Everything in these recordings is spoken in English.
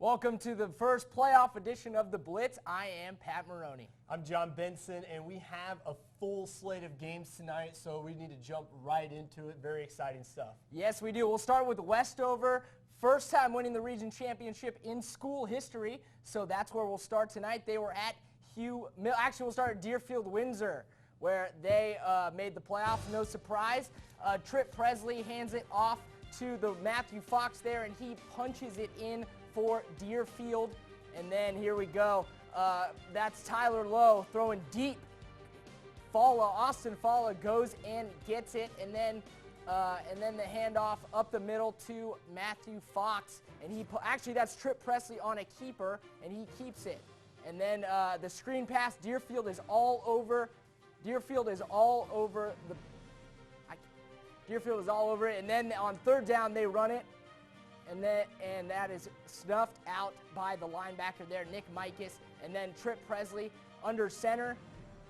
Welcome to the first playoff edition of the Blitz. I am Pat Moroney. I'm John Benson, and we have a full slate of games tonight, so we need to jump right into it. Very exciting stuff. Yes, we do. We'll start with Westover. First time winning the region championship in school history, so that's where we'll start tonight. They were at Hugh. Actually, we'll start at Deerfield, Windsor, where they made the playoffs. No surprise. Trip Presley hands it off to the Matthew Fox there, and he punches it in for Deerfield. And then here we go. That's Tyler Lowe throwing deep. Austin Falla goes and gets it, and then the handoff up the middle to Matthew Fox, and actually that's Trip Presley on a keeper, and he keeps it. And then the screen pass. Deerfield is all over it, and then on third down they run it, and that is snuffed out by the linebacker there, Nick Mikas. And then Trip Presley under center,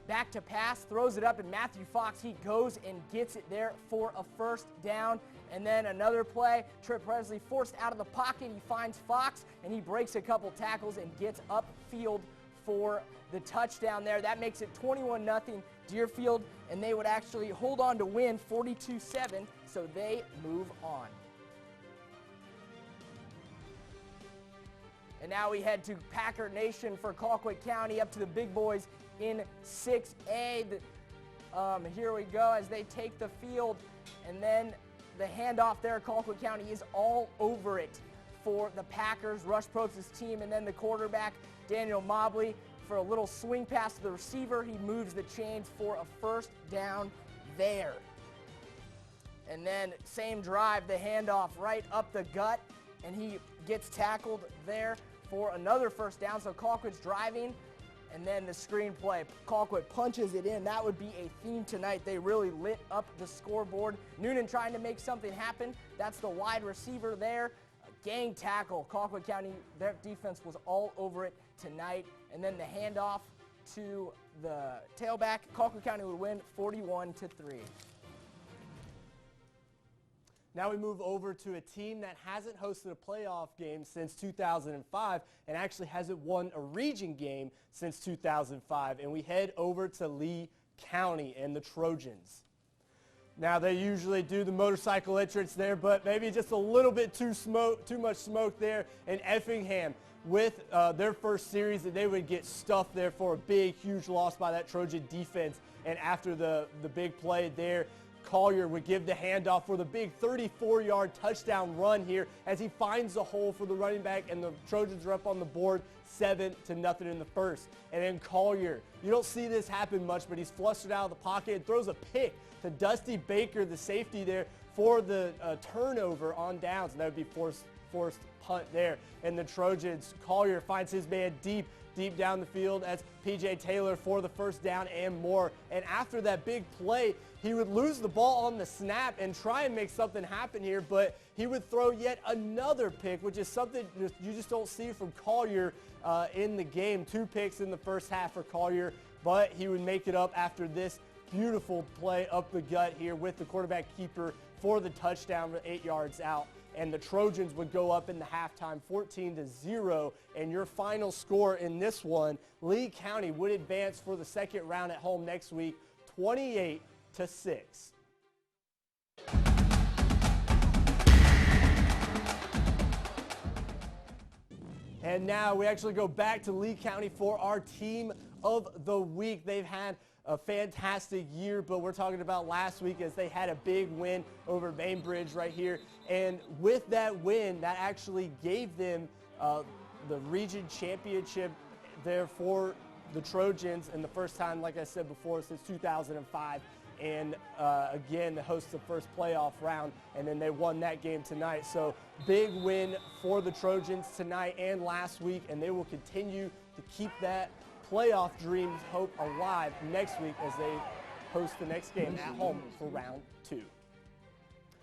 back to pass, throws it up, and Matthew Fox, he goes and gets it there for a first down. And then another play, Trip Presley forced out of the pocket, he finds Fox, and he breaks a couple tackles and gets upfield for the touchdown there. That makes it 21-0 Deerfield, and they would actually hold on to win 42-7, so they move on. And now we head to Packer Nation for Colquitt County, up to the big boys in 6A. Here we go as they take the field, and then the handoff there. Colquitt County is all over it for the Packers. Rush Probst's team, and then the quarterback, Daniel Mobley, for a little swing pass to the receiver. He moves the chains for a first down there. And then same drive, the handoff right up the gut, and he gets tackled there for another first down. So Colquitt's driving, and then the screen play. Colquitt punches it in. That would be a theme tonight. They really lit up the scoreboard. Noonan trying to make something happen. That's the wide receiver there. A gang tackle. Colquitt County, their defense was all over it tonight. And then the handoff to the tailback. Colquitt County would win 41-3. Now we move over to a team that hasn't hosted a playoff game since 2005 and actually hasn't won a region game since 2005. And we head over to Lee County and the Trojans. Now they usually do the motorcycle entrance there, but maybe just a little bit too much smoke there. And Effingham, with their first series, that they would get stuffed there for a big, huge loss by that Trojan defense. And after the big play there, Collier would give the handoff for the big 34-yard touchdown run here as he finds the hole for the running back, and the Trojans are up on the board 7-0 in the first. And then Collier, you don't see this happen much, but he's flustered out of the pocket and throws a pick to Dusty Baker, the safety there, for the turnover on downs, and that would be forced punt there. And the Trojans, Collier finds his man deep down the field as P.J. Taylor for the first down and more. And after that big play, he would lose the ball on the snap and try and make something happen here, but he would throw yet another pick, which is something you just don't see from Collier in the game. 2 picks in the first half for Collier, but he would make it up after this beautiful play up the gut here with the quarterback keeper for the touchdown 8 yards out. And the Trojans would go up in the halftime 14-0. And your final score in this one, Lee County would advance for the second round at home next week, 28-6. And now we actually go back to Lee County for our team of the week. They've had a fantastic year, but we're talking about last week as they had a big win over Bainbridge right here. And with that win, that actually gave them the region championship there for the Trojans, and the first time, like I said before, since 2005. And again, the host the first playoff round, and then they won that game tonight. So big win for the Trojans tonight and last week, and they will continue to keep that playoff dreams hope alive next week as they host the next game at home for round 2.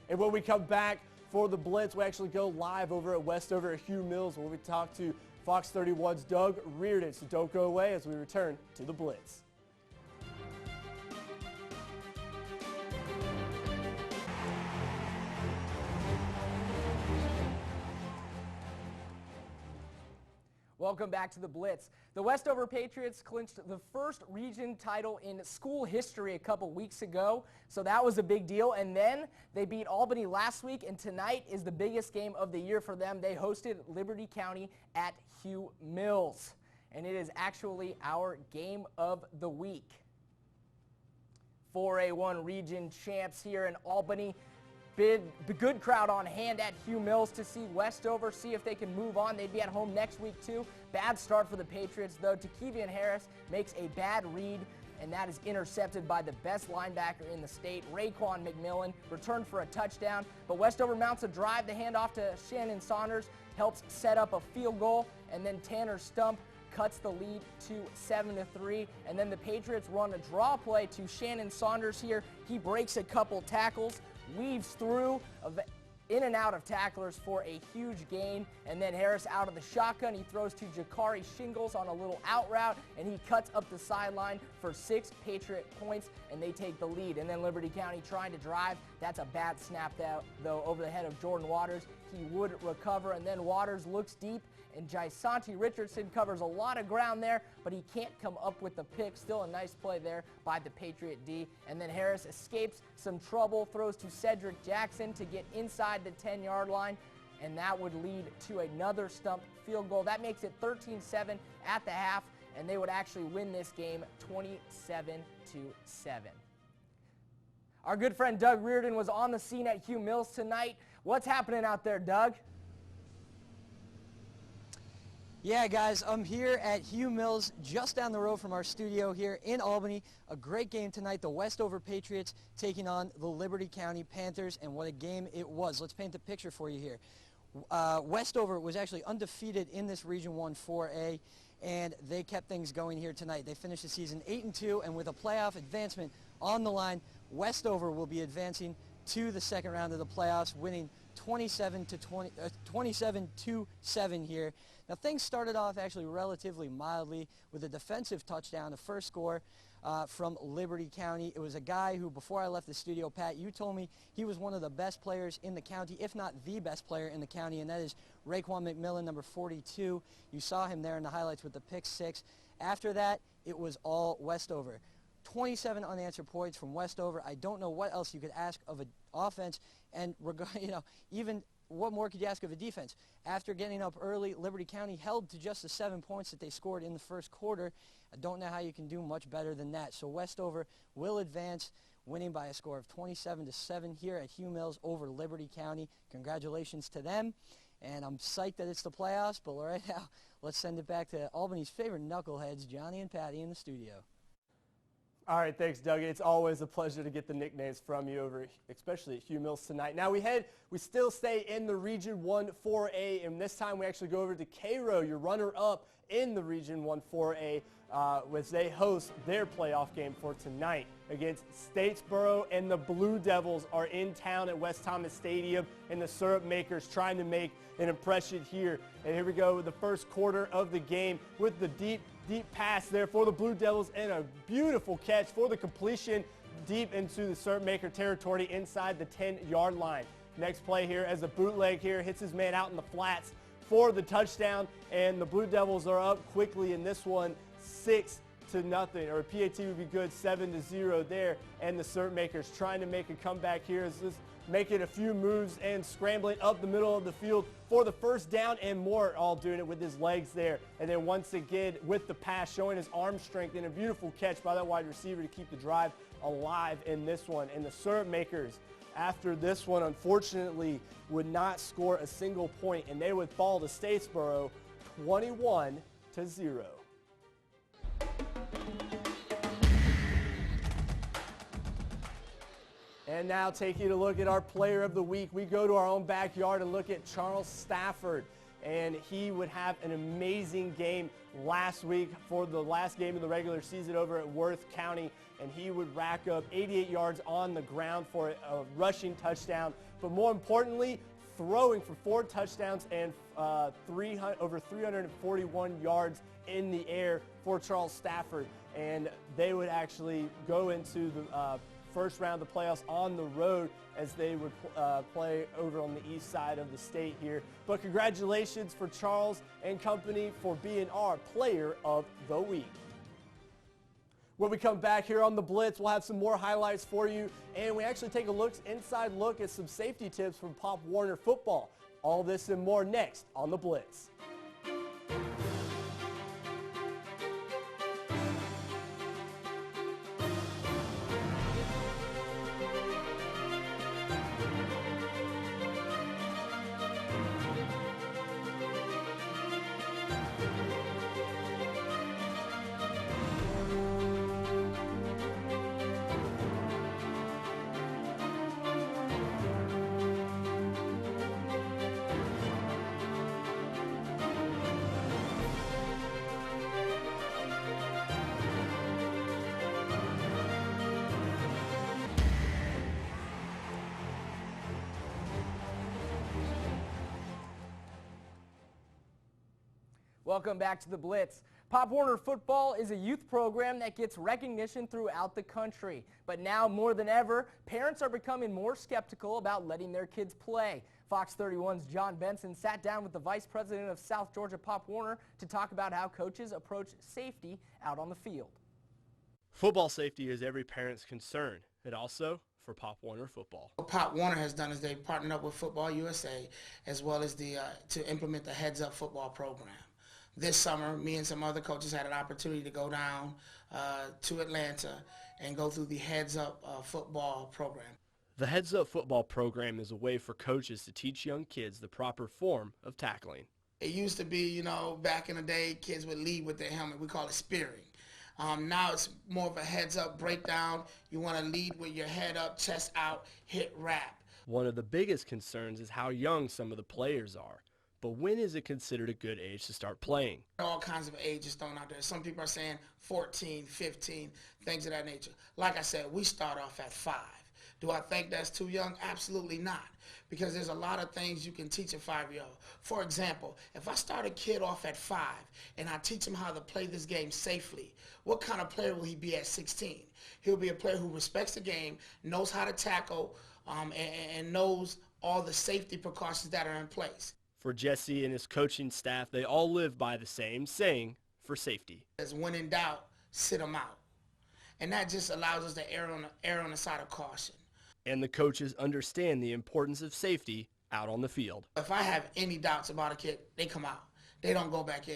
And when we come back for the Blitz, we actually go live over at Westover at Hugh Mills, where we talk to Fox 31's Doug Reardon. So don't go away as we return to the Blitz. Welcome back to the Blitz. The Westover Patriots clinched the first region title in school history a couple weeks ago, so that was a big deal. And then they beat Albany last week, and tonight is the biggest game of the year for them. They hosted Liberty County at Hugh Mills, and it is actually our game of the week. 4A1 region champs here in Albany. The good crowd on hand at Hugh Mills to see Westover, see if they can move on. They'd be at home next week too. Bad start for the Patriots though. Takevian Harris makes a bad read, and that is intercepted by the best linebacker in the state, Raekwon McMillan, returned for a touchdown. But Westover mounts a drive. The handoff to Shannon Saunders helps set up a field goal, and then Tanner Stump cuts the lead to 7-3, and then the Patriots run a draw play to Shannon Saunders here. He breaks a couple tackles, weaves through in and out of tacklers for a huge gain, and then Harris out of the shotgun. He throws to Jakari Shingles on a little out route, and he cuts up the sideline for 6 Patriot points, and they take the lead. And then Liberty County trying to drive. That's a bad snap though over the head of Jordan Waters. He would recover, and then Waters looks deep, and Jaisanti Richardson covers a lot of ground there, but he can't come up with the pick. Still a nice play there by the Patriot D. And then Harris escapes some trouble, throws to Cedric Jackson to get inside the 10-yard line, and that would lead to another stump field goal. That makes it 13-7 at the half, and they would actually win this game 27-7. Our good friend Doug Reardon was on the scene at Hugh Mills tonight. What's happening out there, Doug? Yeah, guys, I'm here at Hugh Mills, just down the road from our studio here in Albany. A great game tonight, the Westover Patriots taking on the Liberty County Panthers, and what a game it was. Let's paint the picture for you here. Westover was actually undefeated in this Region 1 4A, and they kept things going here tonight. They finished the season 8-2, and with a playoff advancement on the line, Westover will be advancing to the second round of the playoffs, winning 27-7 here. Now, things started off actually relatively mildly with a defensive touchdown, the first score from Liberty County. It was a guy who, before I left the studio, Pat, you told me he was one of the best players in the county, if not the best player in the county, and that is Raekwon McMillan, number 42. You saw him there in the highlights with the pick 6. After that, it was all Westover. 27 unanswered points from Westover. I don't know what else you could ask of an offense, and even what more could you ask of a defense? After getting up early, Liberty County held to just the 7 points that they scored in the first quarter. I don't know how you can do much better than that. So Westover will advance, winning by a score of 27-7 here at Hugh Mills over Liberty County. Congratulations to them. And I'm psyched that it's the playoffs, but right now, let's send it back to Albany's favorite knuckleheads, Johnny and Patty, in the studio. All right, thanks, Doug. It's always a pleasure to get the nicknames from you over, especially at Hugh Mills tonight. Now we still stay in the Region 1 4A, and this time we actually go over to Cairo, your runner-up in the Region 1 4A, as they host their playoff game for tonight against Statesboro, and the Blue Devils are in town at West Thomas Stadium, and the Syrup Makers trying to make an impression here. And here we go with the first quarter of the game with the deep pass there for the Blue Devils, and a beautiful catch for the completion deep into the Syrup Maker territory inside the 10-yard line. Next play here as a bootleg here hits his man out in the flats for the touchdown, and the Blue Devils are up quickly in this one 6-0, or a PAT would be good, 7-0 there, and the Syrup Makers trying to make a comeback here as this making a few moves and scrambling up the middle of the field for the first down and more, all doing it with his legs there. And then once again with the pass, showing his arm strength, and a beautiful catch by that wide receiver to keep the drive alive in this one. And the Syrup Makers, after this one, unfortunately, would not score a single point, and they would fall to Statesboro 21-0. And now taking a look at our player of the week, we go to our own backyard and look at Charles Stafford. And he would have an amazing game last week for the last game of the regular season over at Worth County. And he would rack up 88 yards on the ground for a rushing touchdown. But more importantly, throwing for 4 touchdowns and over 341 yards in the air for Charles Stafford. And they would actually go into the first round of the playoffs on the road as they would play over on the east side of the state here. But congratulations for Charles and company for being our player of the week. When we come back here on the Blitz, we'll have some more highlights for you, and we actually take a inside look at some safety tips from Pop Warner football. All this and more next on the Blitz. Welcome back to the Blitz. Pop Warner Football is a youth program that gets recognition throughout the country. But now more than ever, parents are becoming more skeptical about letting their kids play. Fox 31's John Benson sat down with the vice president of South Georgia Pop Warner to talk about how coaches approach safety out on the field. Football safety is every parent's concern, and also for Pop Warner Football. What Pop Warner has done is they partnered up with Football USA as well as to implement the Heads Up football program. This summer, me and some other coaches had an opportunity to go down to Atlanta and go through the Heads Up football program. The Heads Up football program is a way for coaches to teach young kids the proper form of tackling. It used to be, you know, back in the day, kids would lead with their helmet. We call it spearing. Now it's more of a heads-up breakdown. You want to lead with your head up, chest out, hit wrap. One of the biggest concerns is how young some of the players are. But when is it considered a good age to start playing? All kinds of ages thrown out there. Some people are saying 14, 15, things of that nature. Like I said, we start off at 5. Do I think that's too young? Absolutely not. Because there's a lot of things you can teach a 5-year-old. For example, if I start a kid off at 5 and I teach him how to play this game safely, what kind of player will he be at 16? He'll be a player who respects the game, knows how to tackle, and knows all the safety precautions that are in place. For Jesse and his coaching staff, they all live by the same saying for safety. As when in doubt, sit them out. And that just allows us to err on the side of caution. And the coaches understand the importance of safety out on the field. If I have any doubts about a kid, they come out. They don't go back in.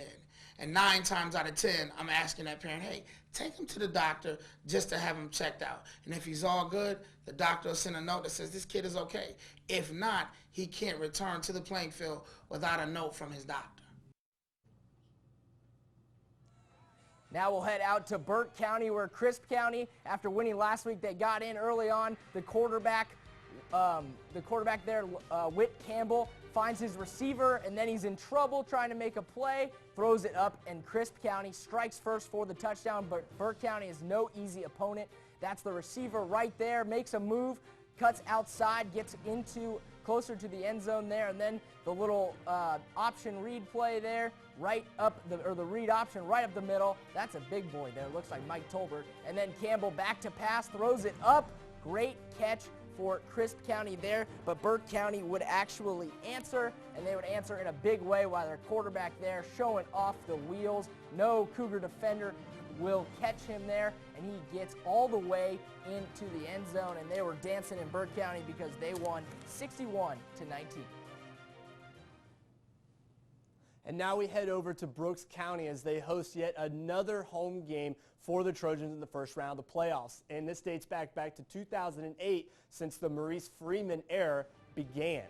And 9 times out of 10, I'm asking that parent, hey, take him to the doctor just to have him checked out. And if he's all good, the doctor will send a note that says this kid is okay. If not, he can't return to the playing field without a note from his doctor. Now we'll head out to Burke County, where Crisp County, after winning last week, they got in early on. The quarterback there, Whit Campbell, finds his receiver, and then he's in trouble trying to make a play, throws it up, and Crisp County strikes first for the touchdown, but Burke County is no easy opponent. That's the receiver right there, makes a move, cuts outside, gets into closer to the end zone there, and then the little option read play there, the read option right up the middle. That's a big boy there, looks like Mike Tolbert. And then Campbell back to pass, throws it up, great catch for Crisp County there, but Burke County would actually answer, and they would answer in a big way while their quarterback there showing off the wheels. No Cougar defender will catch him there, and he gets all the way into the end zone, and they were dancing in Burke County because they won 61-19. And now we head over to Brooks County as they host yet another home game for the Trojans in the first round of the playoffs. And this dates back to 2008, since the Maurice Freeman era began.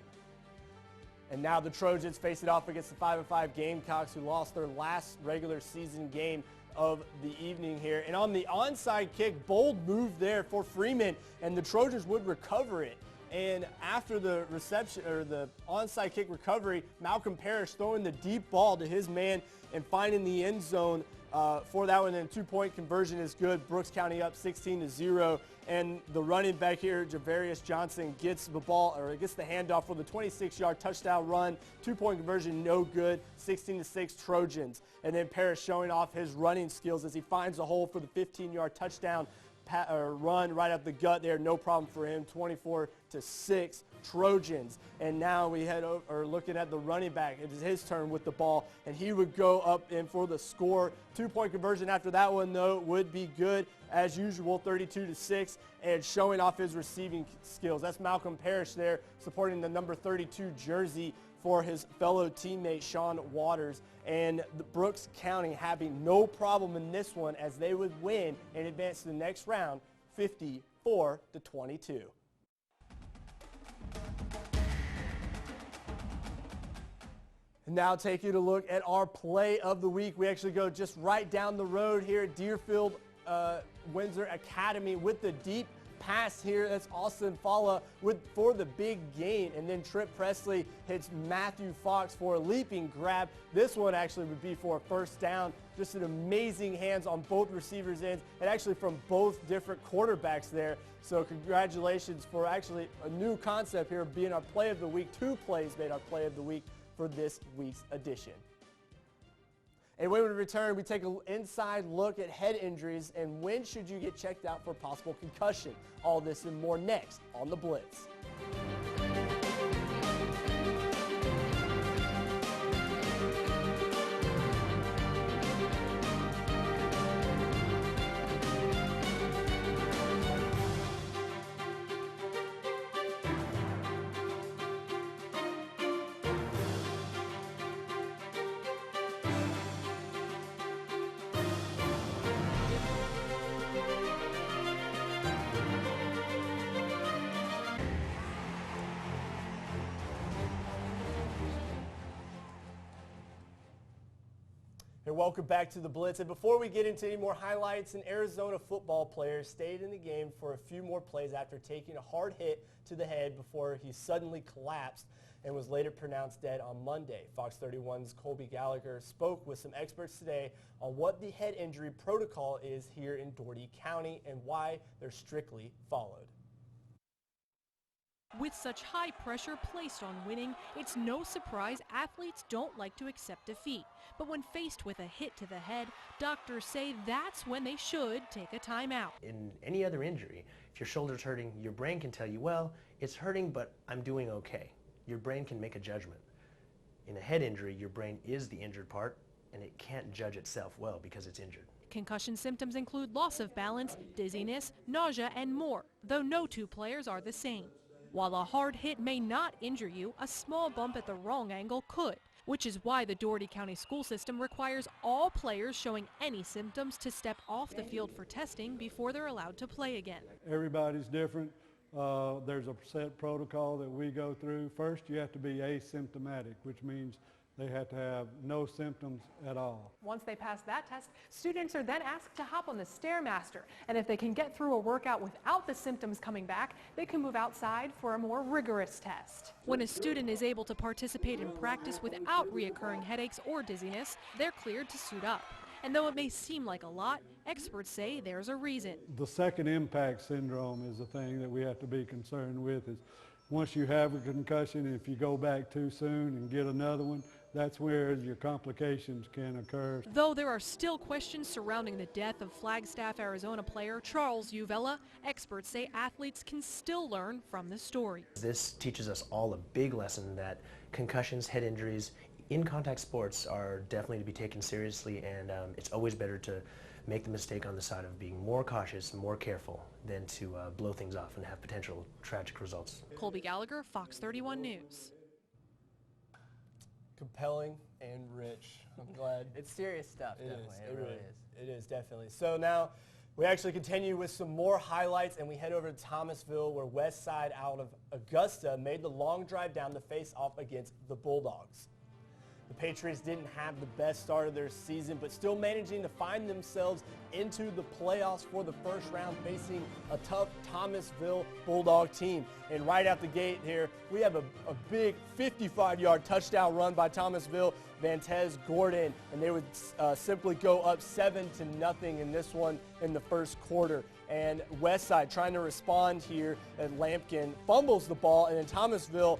And now the Trojans face it off against the 5-5 Gamecocks, who lost their last regular season game of the evening here. And on the onside kick, bold move there for Freeman, and the Trojans would recover it. And after the reception, or the onside kick recovery, Malcolm Parrish throwing the deep ball to his man and finding the end zone for that one. And a 2-point conversion is good. Brooks County up 16-0. And the running back here, Javarius Johnson, gets the ball, or gets the handoff for the 26-yard touchdown run. 2-point conversion, no good. 16-6 Trojans. And then Parrish showing off his running skills as he finds a hole for the 15-yard touchdown run right up the gut there, no problem for him, 24-6 Trojans. And now we are looking at the running back. It is his turn with the ball, and he would go up in for the score. 2-point conversion after that one, though, would be good as usual, 32-6, and showing off his receiving skills. That's Malcolm Parrish there, supporting the number 32 jersey for his fellow teammate Sean Waters. And the Brooks County having no problem in this one as they would win and advance to the next round, 54-22. And now taking a look at our play of the week. We actually go just right down the road here at Deerfield Windsor Academy with the deep pass here. That's Austin Falla for the big gain. And then Trip Presley hits Matthew Fox for a leaping grab. This one actually would be for a first down. Just an amazing hands on both receivers' ends and actually from both different quarterbacks there. So congratulations for actually a new concept here being our play of the week. 2 plays made our play of the week for this week's edition. And when we return, we take an inside look at head injuries and when should you get checked out for possible concussion. All this and more next on The Blitz. And welcome back to The Blitz. And before we get into any more highlights, an Arizona football player stayed in the game for a few more plays after taking a hard hit to the head before he suddenly collapsed and was later pronounced dead on Monday. Fox 31's Colby Gallagher spoke with some experts today on what the head injury protocol is here in Dougherty County and why they're strictly followed. With such high pressure placed on winning, it's no surprise athletes don't like to accept defeat. But when faced with a hit to the head, doctors say that's when they should take a timeout. In any other injury, if your shoulder's hurting, your brain can tell you, well, it's hurting, but I'm doing okay. Your brain can make a judgment. In a head injury, your brain is the injured part, and it can't judge itself well because it's injured. Concussion symptoms include loss of balance, dizziness, nausea, and more, though no 2 players are the same. While a hard hit may not injure you, a small bump at the wrong angle could, which is why the Dougherty County school system requires all players showing any symptoms to step off the field for testing before they're allowed to play again. Everybody's different. There's a set protocol that we go through. First, you have to be asymptomatic, which means they have to have no symptoms at all. Once they pass that test, students are then asked to hop on the Stairmaster. And if they can get through a workout without the symptoms coming back, they can move outside for a more rigorous test. When a student is able to participate in practice without reoccurring headaches or dizziness, they're cleared to suit up. And though it may seem like a lot, experts say there's a reason. The second impact syndrome is the thing that we have to be concerned with. Is once you have a concussion, if you go back too soon and get another one, that's where your complications can occur. Though there are still questions surrounding the death of Flagstaff, Arizona player Charles Uvella, experts say athletes can still learn from the story. This teaches us all a big lesson that concussions, head injuries in contact sports are definitely to be taken seriously, and it's always better to make the mistake on the side of being more cautious, more careful, than to blow things off and have potential tragic results. Colby Gallagher, Fox 31 News. Compelling and rich. I'm glad. It's serious stuff, definitely. It really is. It is, definitely. So now we actually continue with some more highlights, and we head over to Thomasville, where Westside out of Augusta made the long drive down to face off against the Bulldogs. The Patriots didn't have the best start of their season, but still managing to find themselves into the playoffs for the first round, facing a tough Thomasville Bulldog team. And right out the gate here, we have a big 55-yard touchdown run by Thomasville, Vantez Gordon, and they would simply go up 7-0 in this one in the first quarter. And Westside trying to respond here, and Lampkin fumbles the ball, and then Thomasville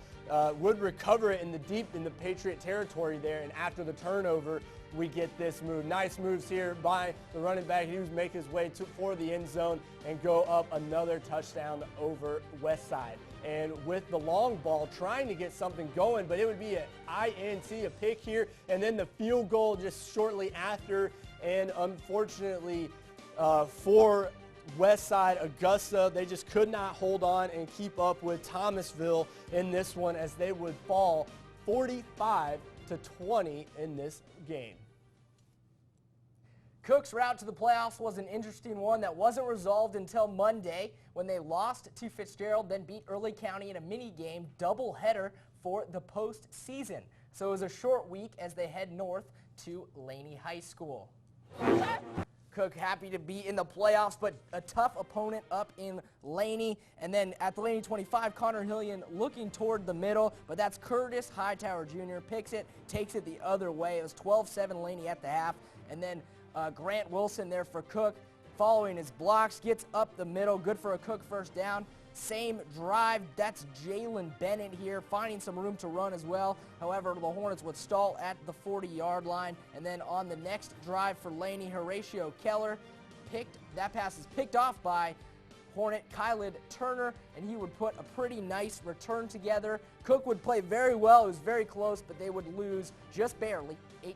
would recover it in the Patriot territory there, and after the turnover, we get this move. Nice moves here by the running back. He was making his way for the end zone and go up another touchdown over Westside. And with the long ball, trying to get something going, but it would be an INT, a pick here, and then the field goal just shortly after. And unfortunately for Westside, Augusta, they just could not hold on and keep up with Thomasville in this one, as they would fall 45-20 in this game. Cook's route to the playoffs was an interesting one that wasn't resolved until Monday when they lost to Fitzgerald, then beat Early County in a mini game doubleheader for the postseason. So it was a short week as they head north to Laney High School. Cook happy to be in the playoffs, but a tough opponent up in Laney. And then at the Laney 25, Connor Hillian looking toward the middle, but that's Curtis Hightower Jr. Picks it, takes it the other way. It was 12-7 Laney at the half. And then Grant Wilson there for Cook, following his blocks, gets up the middle, good for a Cook first down. Same drive, that's Jalen Bennett here, finding some room to run as well. However, the Hornets would stall at the 40-yard line. And then on the next drive for Laney, Horatio Keller, that pass is picked off by Hornet Kylid Turner, and he would put a pretty nice return together. Cook would play very well, it was very close, but they would lose just barely, 18-13.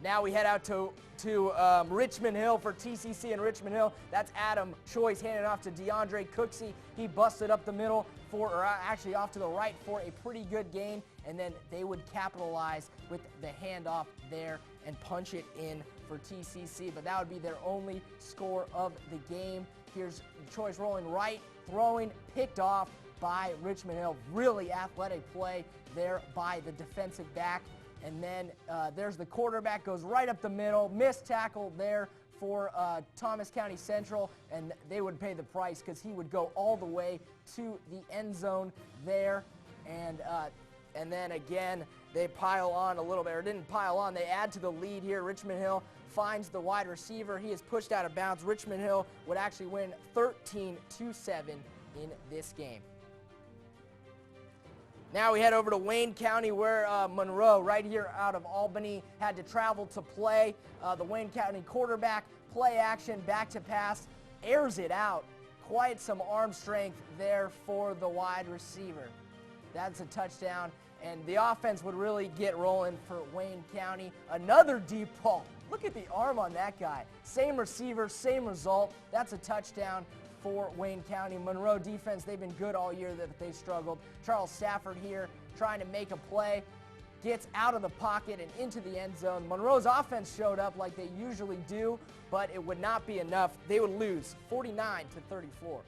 Now we head out to Richmond Hill for TCC in Richmond Hill. That's Adam Choice handing off to DeAndre Cooksey. He busted up the middle actually off to the right for a pretty good gain, and then they would capitalize with the handoff there and punch it in for TCC, but that would be their only score of the game. Here's Choice rolling right, throwing, picked off by Richmond Hill. Really athletic play there by the defensive back. And then there's the quarterback, goes right up the middle, missed tackle there for Thomas County Central, and they would pay the price because he would go all the way to the end zone there. And then again, they pile on a little bit, or didn't pile on, they add to the lead here. Richmond Hill finds the wide receiver. He is pushed out of bounds. Richmond Hill would actually win 13-7 in this game. Now we head over to Wayne County, where Monroe, right here out of Albany, had to travel to play. The Wayne County quarterback, play action, back to pass, airs it out. Quite some arm strength there for the wide receiver. That's a touchdown, and the offense would really get rolling for Wayne County. Another deep ball. Look at the arm on that guy. Same receiver, same result. That's a touchdown for Wayne County. Monroe defense, they've been good all year, that they struggled. Charles Stafford here trying to make a play, gets out of the pocket and into the end zone. Monroe's offense showed up like they usually do, but it would not be enough. They would lose 49-34.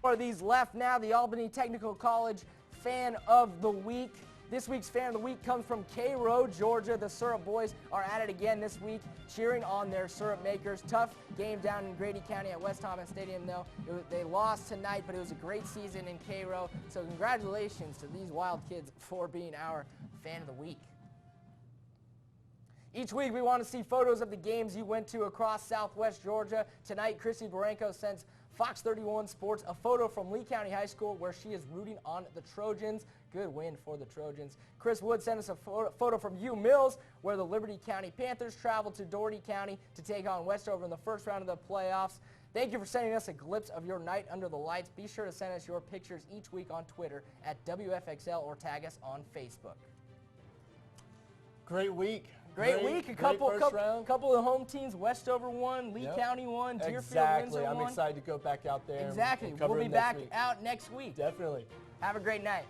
For these left now, the Albany Technical College Fan of the Week. This week's Fan of the Week comes from Cairo, Georgia. The Syrup Boys are at it again this week, cheering on their syrup makers. Tough game down in Grady County at West Thomas Stadium, though. They lost tonight, but it was a great season in Cairo. So congratulations to these wild kids for being our Fan of the Week. Each week we want to see photos of the games you went to across Southwest Georgia. Tonight, Chrissy Baranco sends Fox 31 Sports a photo from Lee County High School where she is rooting on the Trojans. Good win for the Trojans. Chris Wood sent us a photo from Hugh Mills where the Liberty County Panthers traveled to Doherty County to take on Westover in the first round of the playoffs. Thank you for sending us a glimpse of your night under the lights. Be sure to send us your pictures each week on Twitter at WFXL or tag us on Facebook. Great week. Great week. A couple of the home teams. Westover won, Lee County won, Deerfield, Windsor won. I'm excited to go back out there. Exactly. And cover we'll be back out next week. Definitely. Have a great night.